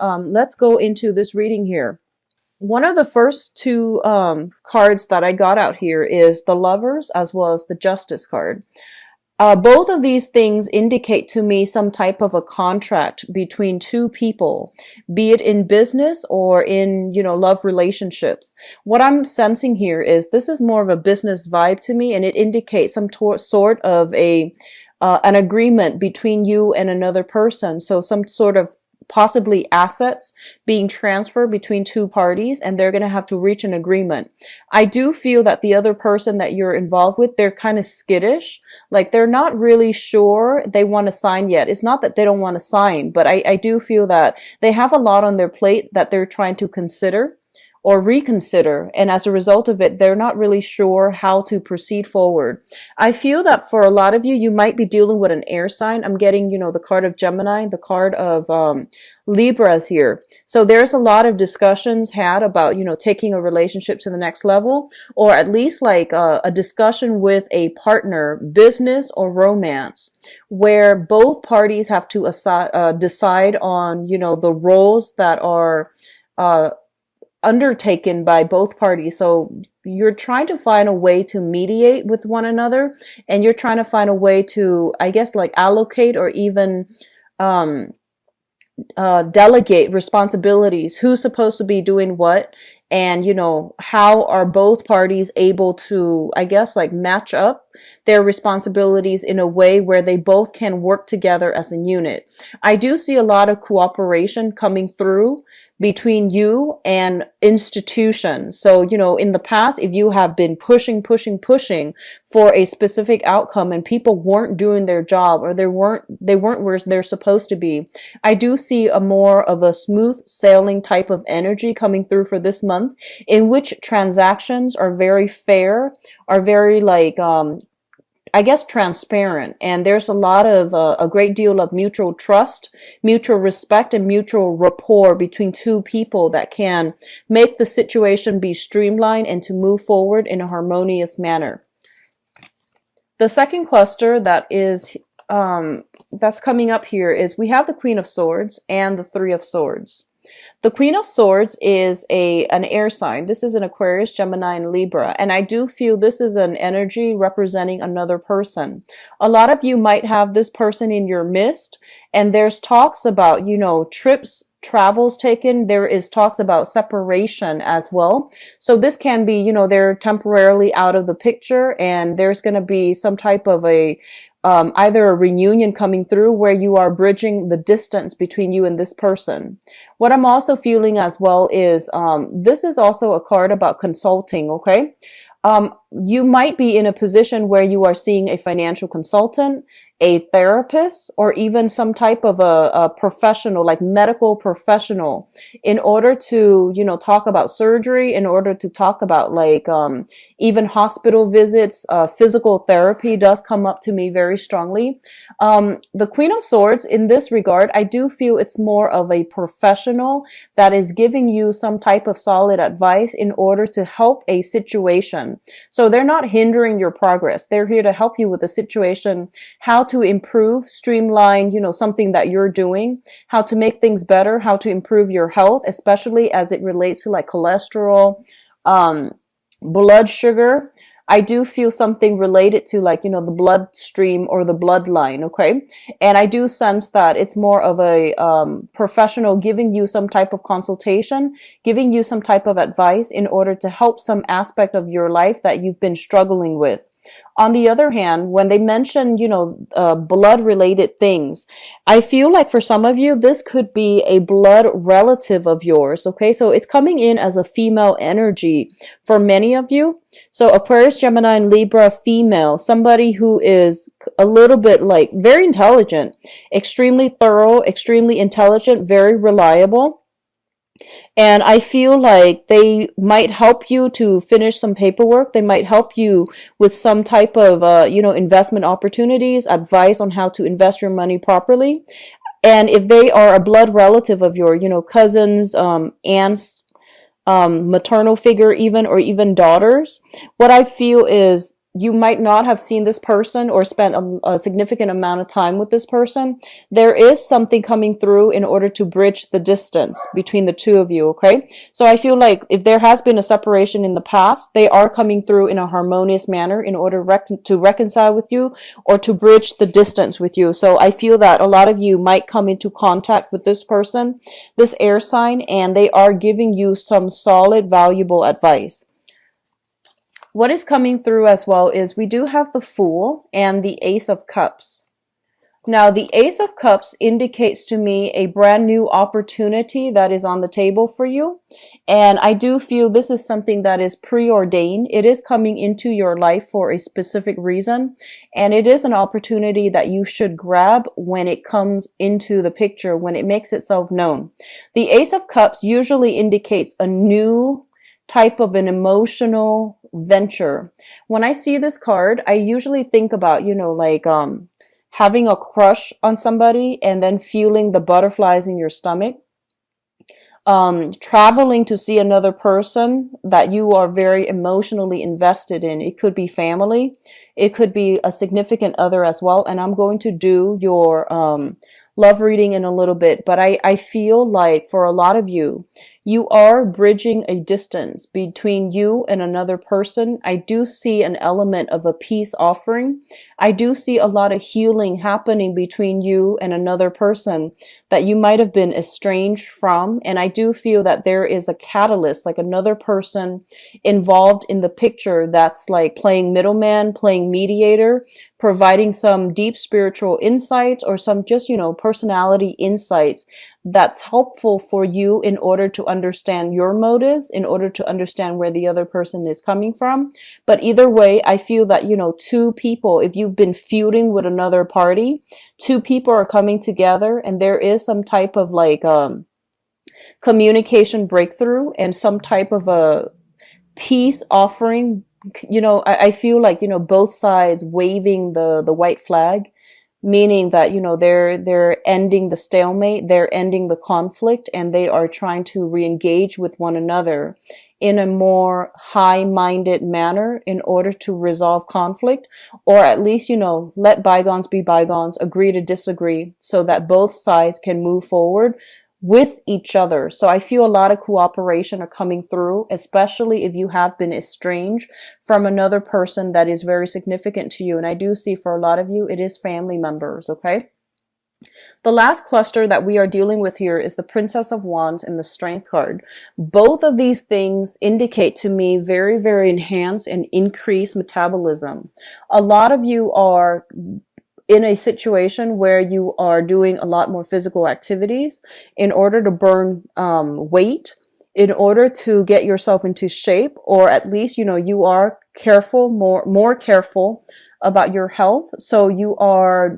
let's go into this reading here. One of the first two cards that I got out here is the Lovers as well as the Justice card. Both of these things indicate to me some type of a contract between two people, be it in business or in, love relationships. What I'm sensing here is this is more of a business vibe to me, and it indicates some sort of an agreement between you and another person. So some sort of possibly assets being transferred between two parties, and they're going to have to reach an agreement. I do feel that the other person that you're involved with, they're kind of skittish. Like they're not really sure they want to sign yet. It's not that they don't want to sign, but I do feel that they have a lot on their plate that they're trying to consider or reconsider, and as a result of it, they're not really sure how to proceed forward. I feel that for a lot of you, you might be dealing with an air sign. I'm getting, the card of Gemini, the card of Libras here. So there's a lot of discussions had about, taking a relationship to the next level, or at least like a discussion with a partner, business or romance, where both parties have to decide on, the roles that are undertaken by both parties. So you're trying to find a way to mediate with one another, and you're trying to find a way to, I guess, like allocate or even delegate responsibilities. Who's supposed to be doing what? And, how are both parties able to, I guess, like match up their responsibilities in a way where they both can work together as a unit. I do see a lot of cooperation coming through between you and institutions. So, in the past, if you have been pushing for a specific outcome and people weren't doing their job, or they weren't where they're supposed to be, I do see a more of a smooth sailing type of energy coming through for this month, in which transactions are very fair, are very I guess transparent, and there's a lot of a great deal of mutual trust, mutual respect, and mutual rapport between two people that can make the situation be streamlined and to move forward in a harmonious manner. The second cluster that is that's coming up here is we have the Queen of Swords and the Three of Swords. The Queen of Swords is an air sign. This is an Aquarius, Gemini, and Libra. And I do feel this is an energy representing another person. A lot of you might have this person in your midst, and there's talks about, trips, travels taken. There is talks about separation as well. So this can be, they're temporarily out of the picture, and there's going to be some type of either a reunion coming through where you are bridging the distance between you and this person. What I'm also feeling as well is this is also a card about consulting, okay? You might be in a position where you are seeing a financial consultant, a therapist, or even some type of a professional, like medical professional, in order to, talk about surgery, in order to talk about even hospital visits. Physical therapy does come up to me very strongly. The Queen of Swords, in this regard, I do feel it's more of a professional that is giving you some type of solid advice in order to help a situation. So they're not hindering your progress. They're here to help you with the situation, how to improve, streamline, something that you're doing, how to make things better, how to improve your health, especially as it relates to like cholesterol, blood sugar. I do feel something related to the bloodstream or the bloodline, okay? And I do sense that it's more of a professional giving you some type of consultation, giving you some type of advice in order to help some aspect of your life that you've been struggling with. On the other hand, when they mention, blood-related things, I feel like for some of you, this could be a blood relative of yours, okay? So it's coming in as a female energy for many of you. So Aquarius, Gemini, and Libra, female, somebody who is a little bit very intelligent, extremely thorough, extremely intelligent, very reliable. And I feel like they might help you to finish some paperwork. They might help you with some type of, investment opportunities, advice on how to invest your money properly. And if they are a blood relative of your, cousins, aunts, maternal figure even, or even daughters, what I feel is you might not have seen this person or spent a significant amount of time with this person, there is something coming through in order to bridge the distance between the two of you, okay? So I feel like if there has been a separation in the past, they are coming through in a harmonious manner in order to reconcile with you or to bridge the distance with you. So I feel that a lot of you might come into contact with this person, this air sign, and they are giving you some solid, valuable advice. What is coming through as well is we do have the Fool and the Ace of Cups. Now, the Ace of Cups indicates to me a brand new opportunity that is on the table for you. And I do feel this is something that is preordained. It is coming into your life for a specific reason. And it is an opportunity that you should grab when it comes into the picture, when it makes itself known. The Ace of Cups usually indicates a new type of an emotional venture. When I see this card, I usually think about, like having a crush on somebody and then feeling the butterflies in your stomach. Traveling to see another person that you are very emotionally invested in. It could be family. It could be a significant other as well. And I'm going to do your love reading in a little bit. But I feel like for a lot of you, you are bridging a distance between you and another person. I do see an element of a peace offering. I do see a lot of healing happening between you and another person that you might have been estranged from. And I do feel that there is a catalyst, like another person involved in the picture that's like playing middleman, playing mediator, providing some deep spiritual insights or some just, personality insights that's helpful for you in order to understand your motives, in order to understand where the other person is coming from. But either way, I feel that, two people, if you've been feuding with another party, two people are coming together and there is some type of like communication breakthrough and some type of a peace offering. I feel like, both sides waving the white flag, meaning that, they're ending the stalemate, they're ending the conflict, and they are trying to re-engage with one another in a more high-minded manner in order to resolve conflict, or at least, let bygones be bygones, agree to disagree, so that both sides can move forward with each other. So I feel a lot of cooperation are coming through, especially if you have been estranged from another person that is very significant to you. And I do see for a lot of you, it is family members, okay? The last cluster that we are dealing with here is the Princess of Wands and the Strength card. Both of these things indicate to me very, very enhanced and increased metabolism. A lot of you are in a situation where you are doing a lot more physical activities in order to burn weight, in order to get yourself into shape, or at least, you are careful, more careful about your health. So you are,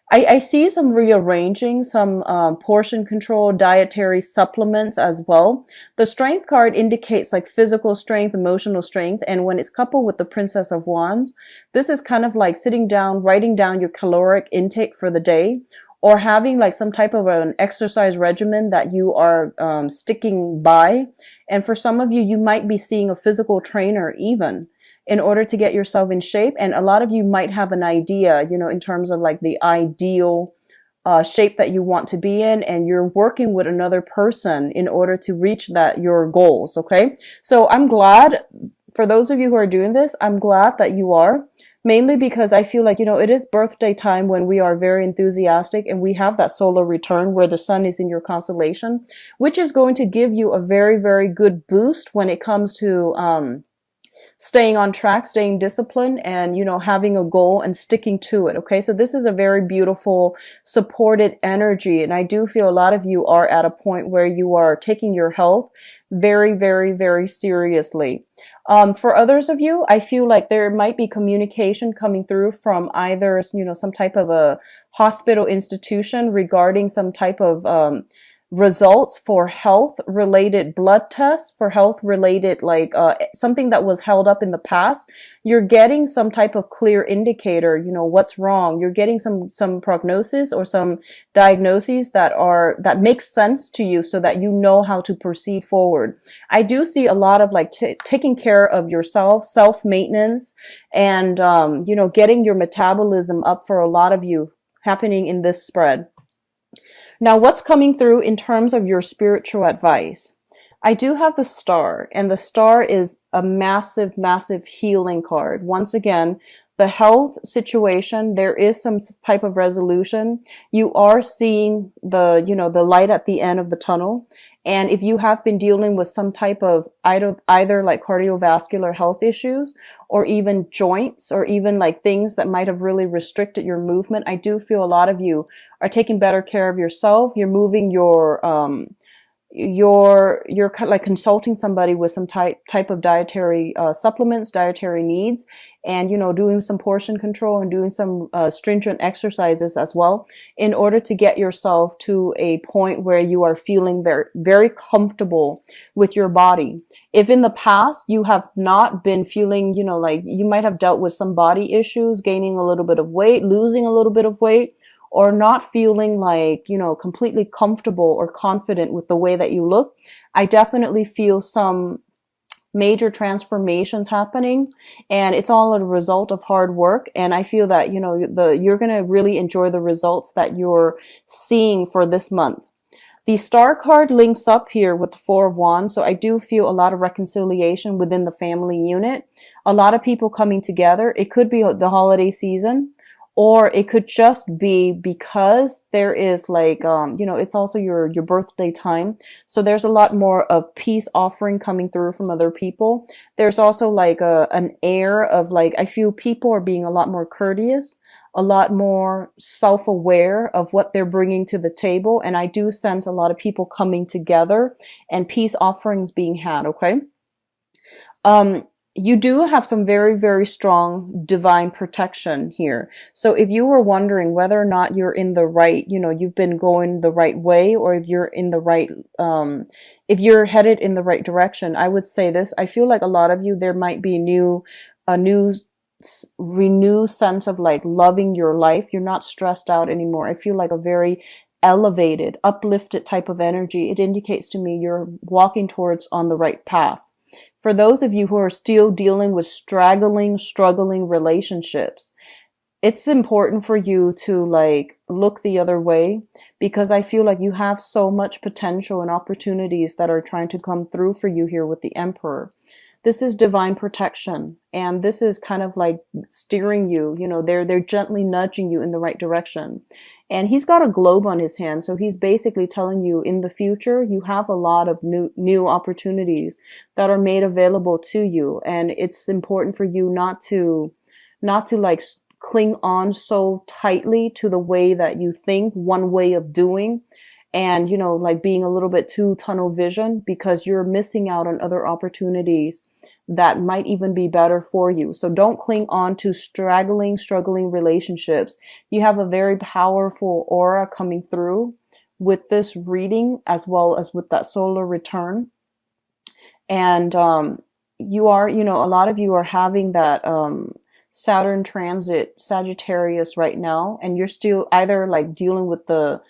I see some rearranging, some portion control, dietary supplements as well. The Strength card indicates like physical strength, emotional strength. And when it's coupled with the Princess of Wands, this is kind of like sitting down, writing down your caloric intake for the day, or having like some type of an exercise regimen that you are sticking by. And for some of you, you might be seeing a physical trainer even, in order to get yourself in shape. And a lot of you might have an idea, in terms of like the ideal shape that you want to be in, and you're working with another person in order to reach your goals, okay? So I'm glad, for those of you who are doing this, I'm glad that you are, mainly because I feel like, it is birthday time when we are very enthusiastic and we have that solar return where the sun is in your constellation, which is going to give you a very, very good boost when it comes to staying on track, staying disciplined, and, having a goal and sticking to it. Okay. So this is a very beautiful supported energy. And I do feel a lot of you are at a point where you are taking your health very, very, very seriously. For others of you, I feel like there might be communication coming through from either, some type of a hospital institution regarding some type of, results for health related blood tests, for health related, like something that was held up in the past. You're getting some type of clear indicator, what's wrong. You're getting some prognosis or some diagnoses that make sense to you, so that you know how to proceed forward. I do see a lot of like taking care of yourself, self maintenance, and getting your metabolism up for a lot of you happening in this spread. Now, what's coming through in terms of your spiritual advice? I do have the star, and the star is a massive, massive healing card. Once again, the health situation, there is some type of resolution. You are seeing the light at the end of the tunnel. And if you have been dealing with some type of either like cardiovascular health issues, or even joints, or even like things that might have really restricted your movement, I do feel a lot of you are taking better care of yourself. You're moving you're like consulting somebody with some type of dietary supplements, dietary needs, and doing some portion control and doing some stringent exercises as well, in order to get yourself to a point where you are feeling very, very comfortable with your body. If in the past you have not been feeling, like you might have dealt with some body issues, gaining a little bit of weight, losing a little bit of weight, or not feeling like, completely comfortable or confident with the way that you look, I definitely feel some major transformations happening, and it's all a result of hard work. And I feel that, you're going to really enjoy the results that you're seeing for this month. The star card links up here with the Four of Wands, so I do feel a lot of reconciliation within the family unit. A lot of people coming together. It could be the holiday season, or it could just be because there is like, it's also your birthday time. So there's a lot more of peace offering coming through from other people. There's also like an air of like, I feel people are being a lot more courteous, a lot more self-aware of what they're bringing to the table. And I do sense a lot of people coming together and peace offerings being had. Okay. You do have some very, very strong divine protection here. So if you were wondering whether or not you're in the right, you've been going the right way, or if you're in the right, if you're headed in the right direction, I would say this. I feel like a lot of you, there might be a new renewed sense of like loving your life. You're not stressed out anymore. I feel like a very elevated, uplifted type of energy. It indicates to me you're walking towards on the right path. For those of you who are still dealing with struggling relationships, it's important for you to like look the other way, because I feel like you have so much potential and opportunities that are trying to come through for you here with the Emperor. This is divine protection, and this is kind of like steering you, they're gently nudging you in the right direction. And he's got a globe on his hand, so he's basically telling you in the future you have a lot of new opportunities that are made available to you, and it's important for you not to like cling on so tightly to the way that you think, one way of doing, and like being a little bit too tunnel vision, because you're missing out on other opportunities that might even be better for you. So don't cling on to struggling relationships. You have a very powerful aura coming through with this reading, as well as with that solar return. And you are, a lot of you are having that Saturn transit Sagittarius right now, and you're still either like dealing with the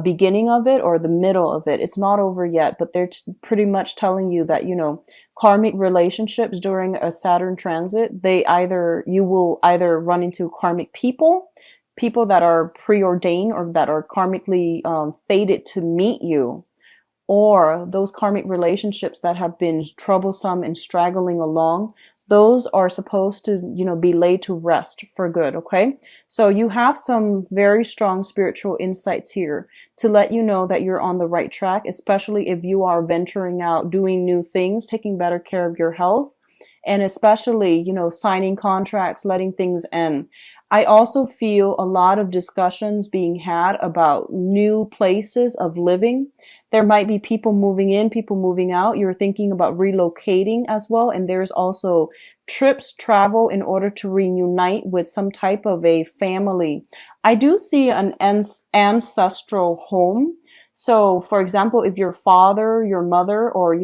beginning of it or the middle of it. It's not over yet, but they're pretty much telling you that, karmic relationships during a Saturn transit, you will either run into karmic people that are preordained or that are karmically fated to meet you, or those karmic relationships that have been troublesome and straggling along. Those are supposed to, be laid to rest for good. Okay. So you have some very strong spiritual insights here to let you know that you're on the right track, especially if you are venturing out, doing new things, taking better care of your health, and especially, signing contracts, letting things end. I also feel a lot of discussions being had about new places of living. There might be people moving in, people moving out. You're thinking about relocating as well. And there's also trips, travel in order to reunite with some type of a family. I do see an ancestral home. So, for example, if your father, your mother, or,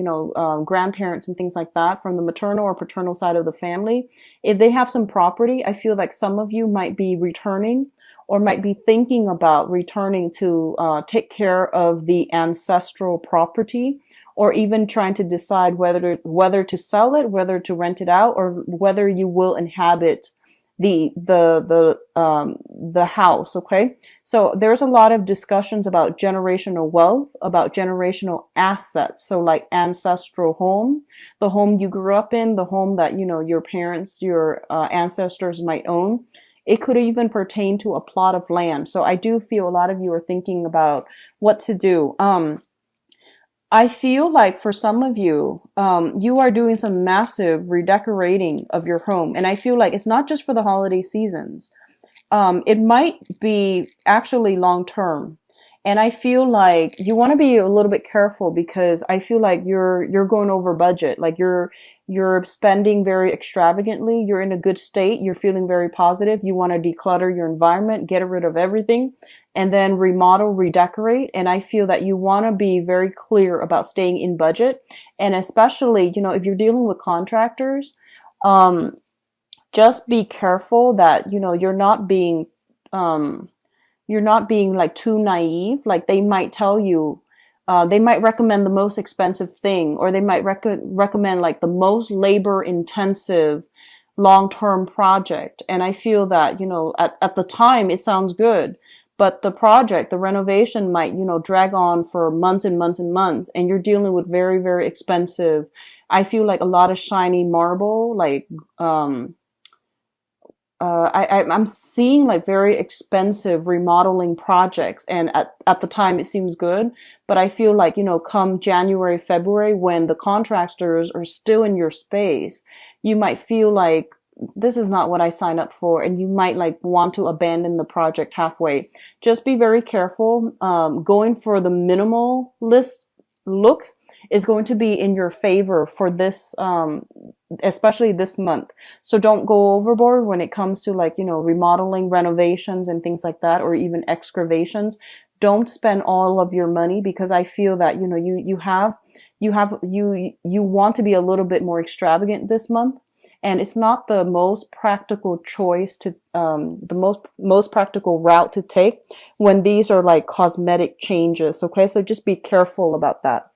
grandparents and things like that from the maternal or paternal side of the family, if they have some property, I feel like some of you might be returning or might be thinking about returning to take care of the ancestral property, or even trying to decide whether to sell it, whether to rent it out, or whether you will inhabit the house. Okay, so there's a lot of discussions about generational wealth, about generational assets. So like ancestral home, the home you grew up in, the home that your parents, your ancestors might own. It could even pertain to a plot of land. So I do feel a lot of you are thinking about what to do. I feel like for some of you, you are doing some massive redecorating of your home. And I feel like it's not just for the holiday seasons. It might be actually long term. And I feel like you want to be a little bit careful, because I feel like you're going over budget. Like you're spending very extravagantly. You're in a good state. You're feeling very positive. You want to declutter your environment, get rid of everything, and then remodel, redecorate. And I feel that you want to be very clear about staying in budget. And especially, if you're dealing with contractors, just be careful that, you're not being like too naive. Like they might tell you, they might recommend the most expensive thing, or they might recommend like the most labor intensive long-term project. And I feel that, at the time it sounds good, but the project, the renovation might, drag on for months and months and months, and you're dealing with very, very expensive. I feel like a lot of shiny marble, like, I'm seeing like very expensive remodeling projects, and at the time it seems good, but I feel like, come January, February, when the contractors are still in your space, you might feel like this is not what I signed up for, and you might like want to abandon the project halfway. Just be very careful. Going for the minimalist look is going to be in your favor for this, especially this month. So don't go overboard when it comes to like, remodeling, renovations and things like that, or even excavations. Don't spend all of your money, because I feel that, you want to be a little bit more extravagant this month. And it's not the most practical choice to, the most practical route to take when these are like cosmetic changes. Okay. So just be careful about that.